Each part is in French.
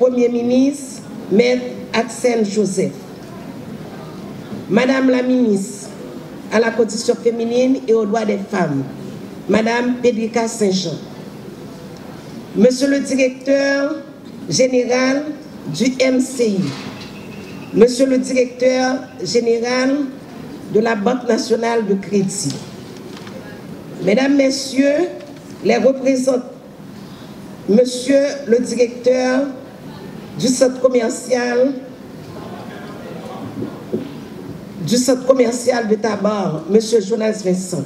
Premier ministre, Maître Axel Joseph. Madame la ministre à la condition féminine et aux droits des femmes, Madame Pédrica Saint-Jean. Monsieur le directeur général du MCI, Monsieur le directeur général de la Banque nationale de crédit, Mesdames, Messieurs les représentants, Monsieur le directeur du centre commercial de Tabar, Monsieur Jonas Vincent,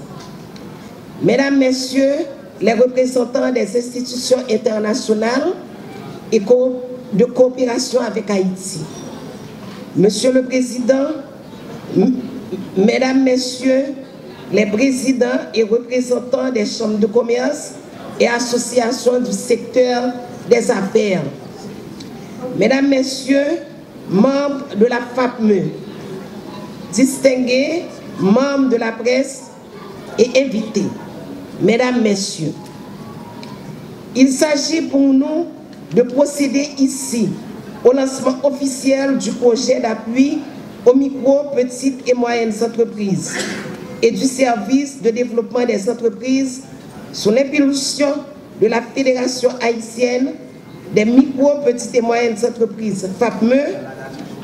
Mesdames, Messieurs les représentants des institutions internationales et de coopération avec Haïti, Monsieur le Président, Mesdames, Messieurs les présidents et représentants des chambres de commerce et associations du secteur des affaires, Mesdames, Messieurs, membres de la FAPME, distingués, membres de la presse et invités, Mesdames, Messieurs, il s'agit pour nous de procéder ici au lancement officiel du projet d'appui aux micro, petites et moyennes entreprises et du service de développement des entreprises sous l'impulsion de la Fédération haïtienne des micro, petites et moyennes entreprises, FAPME,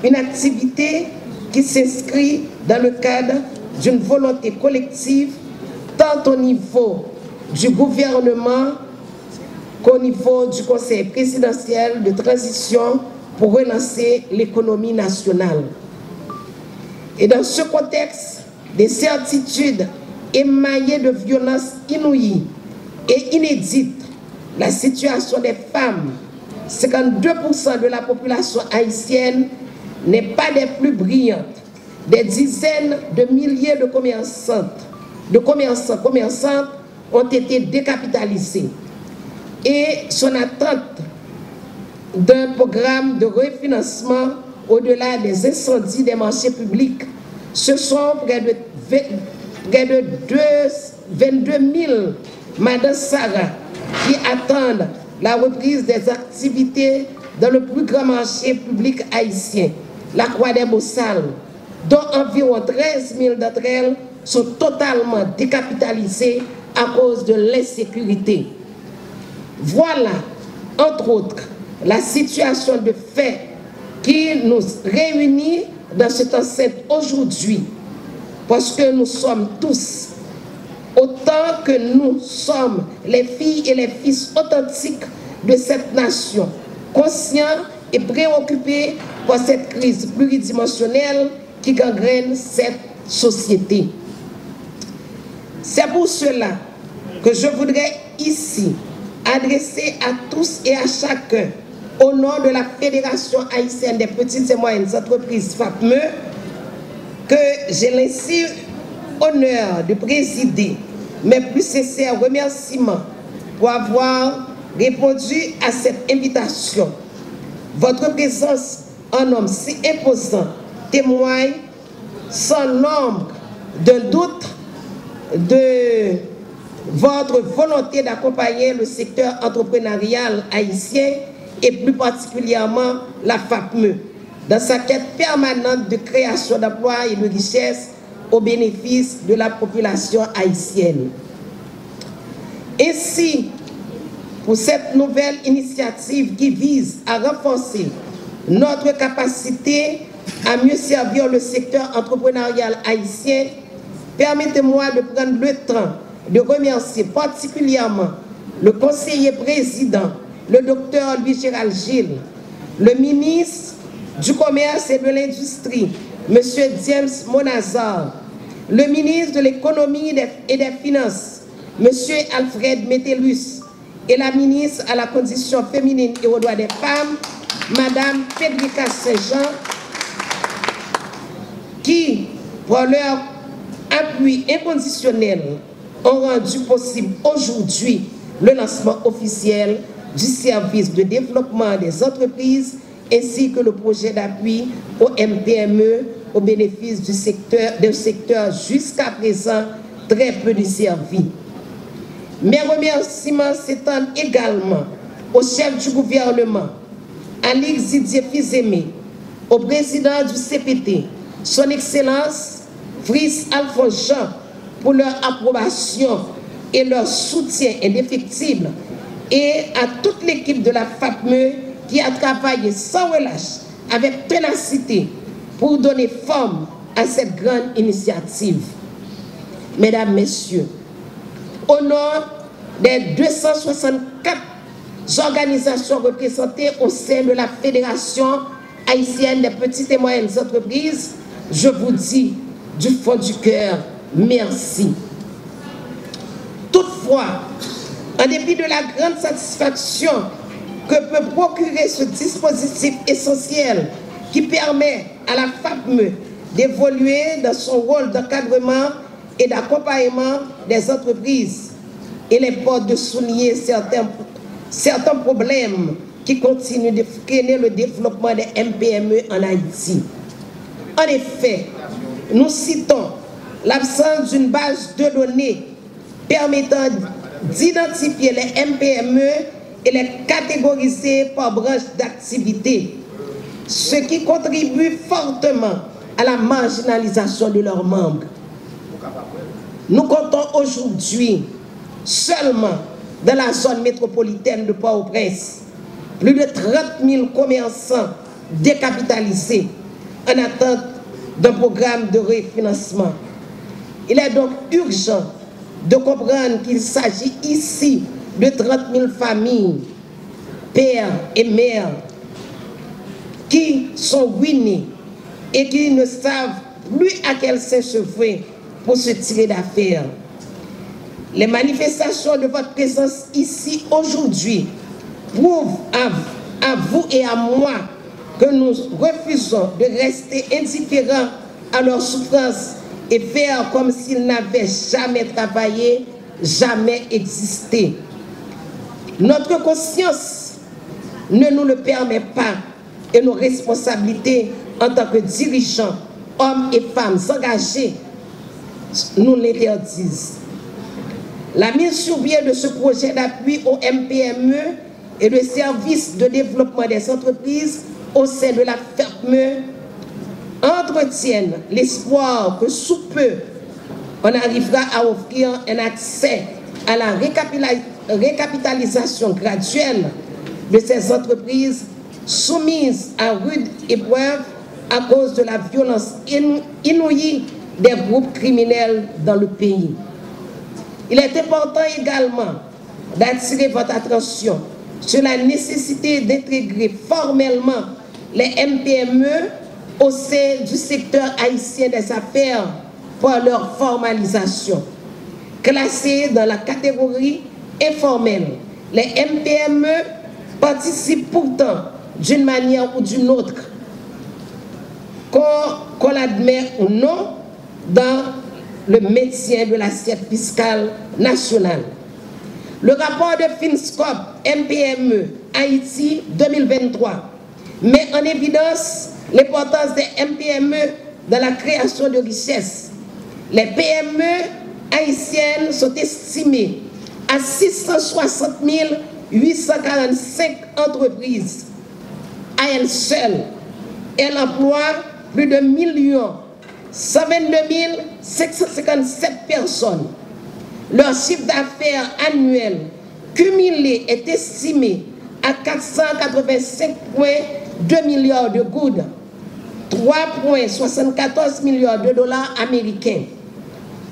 une activité qui s'inscrit dans le cadre d'une volonté collective tant au niveau du gouvernement qu'au niveau du Conseil présidentiel de transition pour relancer l'économie nationale. Et dans ce contexte, des certitudes émaillées de violences inouïes et inédites, la situation des femmes, 52% de la population haïtienne, n'est pas des plus brillantes. Des dizaines de milliers de commerçantes ont été décapitalisés. Et son attente d'un programme de refinancement au-delà des incendies des marchés publics, ce sont près de 22 000 Madame Sarah qui attendent la reprise des activités dans le plus grand marché public haïtien, la Croix des Bossales, dont environ 13 000 d'entre elles sont totalement décapitalisées à cause de l'insécurité. Voilà, entre autres, la situation de fait qui nous réunit dans cette enceinte aujourd'hui, parce que nous sommes tous, autant que nous sommes les filles et les fils authentiques de cette nation, conscients et préoccupés par cette crise pluridimensionnelle qui gangrène cette société. C'est pour cela que je voudrais ici adresser à tous et à chacun, au nom de la Fédération haïtienne des petites et moyennes entreprises FAPME, que j'ai l'insigne honneur de présider mes plus sincères remerciements pour avoir répondu à cette invitation. Votre présence en homme si imposant témoigne sans l'ombre d'un doute de votre volonté d'accompagner le secteur entrepreneurial haïtien et plus particulièrement la FAPME dans sa quête permanente de création d'emplois et de richesses au bénéfice de la population haïtienne. Ainsi, pour cette nouvelle initiative qui vise à renforcer notre capacité à mieux servir le secteur entrepreneurial haïtien, permettez-moi de prendre le temps de remercier particulièrement le conseiller président, le docteur Louis-Gérald Gilles, le ministre du Commerce et de l'Industrie, M. James Monazar, le ministre de l'Économie et des Finances, M. Alfred Metellus, et la ministre à la condition féminine et aux droits des femmes, Mme Pédrica Saint-Jean, qui, pour leur appui inconditionnel, ont rendu possible aujourd'hui le lancement officiel du service de développement des entreprises ainsi que le projet d'appui au MPME au bénéfice du secteur jusqu'à présent très peu desservi. Mes remerciements s'étendent également au chef du gouvernement, Alix Didier Fils-Aimé, au président du CPT, son Excellence Fris Alphonse Jean, pour leur approbation et leur soutien indéfectible, et à toute l'équipe de la FAPME qui a travaillé sans relâche, avec ténacité, pour donner forme à cette grande initiative. Mesdames, Messieurs, au nom des 264 organisations représentées au sein de la Fédération haïtienne des petites et moyennes entreprises, je vous dis du fond du cœur, merci. Toutefois, en dépit de la grande satisfaction que peut procurer ce dispositif essentiel qui permet à la FAPME d'évoluer dans son rôle d'encadrement et d'accompagnement des entreprises, il importe de souligner certains problèmes qui continuent de freiner le développement des MPME en Haïti. En effet, nous citons l'absence d'une base de données permettant d'identifier les MPME et les catégoriser par branche d'activité, ce qui contribue fortement à la marginalisation de leurs membres. Nous comptons aujourd'hui seulement dans la zone métropolitaine de Port-au-Prince plus de 30 000 commerçants décapitalisés en attente d'un programme de refinancement. Il est donc urgent de comprendre qu'il s'agit ici de 30 000 familles, pères et mères, qui sont ruinés et qui ne savent plus à quel sein se vouer pour se tirer d'affaire. Les manifestations de votre présence ici aujourd'hui prouvent à vous et à moi que nous refusons de rester indifférents à leur souffrance et faire comme s'ils n'avaient jamais travaillé, jamais existé. Notre conscience ne nous le permet pas et nos responsabilités en tant que dirigeants, hommes et femmes engagés, nous l'interdisent. La mise sur pied de ce projet d'appui au MPME et le service de développement des entreprises au sein de la FAPME entretiennent l'espoir que sous peu, on arrivera à offrir un accès à la récapitalisation graduelle de ces entreprises soumises à rude épreuve à cause de la violence inouïe des groupes criminels dans le pays. Il est important également d'attirer votre attention sur la nécessité d'intégrer formellement les MPME au sein du secteur haïtien des affaires pour leur formalisation. Classés dans la catégorie informelle, les MPME participent pourtant d'une manière ou d'une autre, qu'on l'admet ou non, dans le maintien de l'assiette fiscale nationale. Le rapport de Finscope MPME Haïti 2023 met en évidence l'importance des MPME dans la création de richesses. Les PME haïtiennes sont estimées à 660 845 entreprises. À elles seules, elles emploient plus de 122 557 personnes. Leur chiffre d'affaires annuel cumulé est estimé à 485,2 milliards de goudes, 3,74 milliards de dollars américains.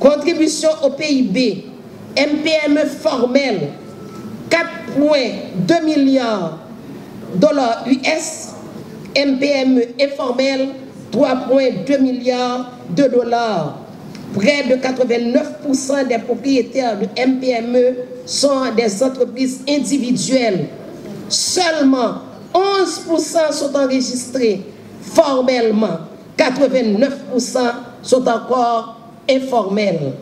Contribution au PIB, MPME formel, 4,2 milliards de dollars US, MPME informel, 3,2 milliards de dollars. Près de 89% des propriétaires de MPME sont des entreprises individuelles. Seulement 11% sont enregistrés formellement. 89% sont encore informels.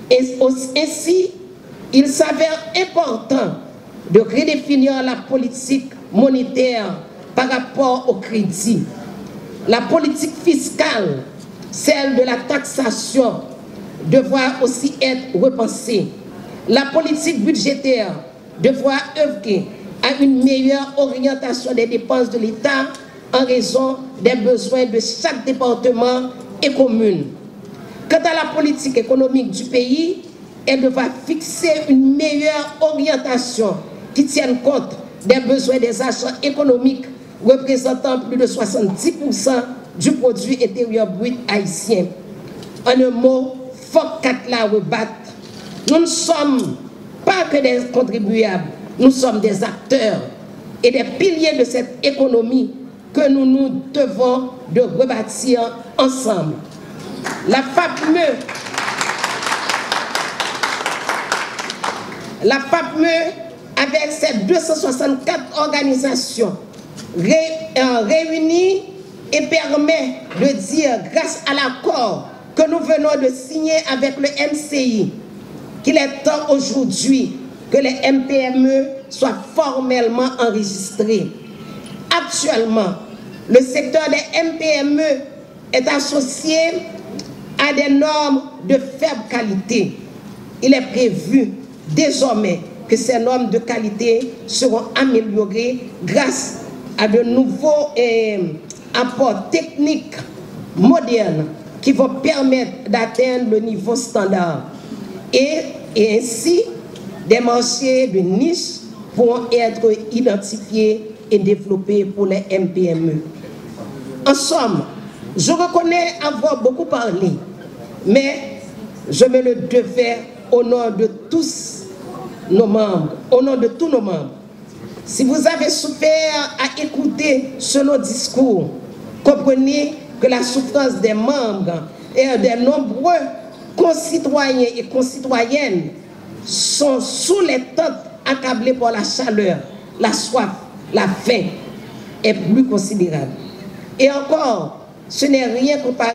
Et ainsi, il s'avère important de redéfinir la politique monétaire par rapport au crédit. La politique fiscale, celle de la taxation, devra aussi être repensée. La politique budgétaire devra œuvrer à une meilleure orientation des dépenses de l'État en raison des besoins de chaque département et commune. Quant à la politique économique du pays, elle devra fixer une meilleure orientation qui tienne compte des besoins des agents économiques représentant plus de 70% du produit intérieur brut haïtien. En un mot, faut qu'à la rebattre. Nous ne sommes pas que des contribuables, nous sommes des acteurs et des piliers de cette économie que nous nous devons de rebâtir ensemble. La FAPME, avec ses 264 organisations réunies, et permet de dire, grâce à l'accord que nous venons de signer avec le MCI, qu'il est temps aujourd'hui que les MPME soient formellement enregistrés. Actuellement, le secteur des MPME est associé à des normes de faible qualité. Il est prévu désormais que ces normes de qualité seront améliorées grâce à de nouveaux apports techniques modernes qui vont permettre d'atteindre le niveau standard. Et ainsi, des marchés de niche pourront être identifiés et développés pour les MPME. En somme, je reconnais avoir beaucoup parlé, mais je me le devais au nom de tous nos membres, au nom de tous nos membres. Si vous avez souffert à écouter ce long discours, comprenez que la souffrance des membres et des nombreux concitoyens et concitoyennes sont sous les tentes accablés par la chaleur, la soif, la faim est plus considérable. Et encore, ce n'est rien comparé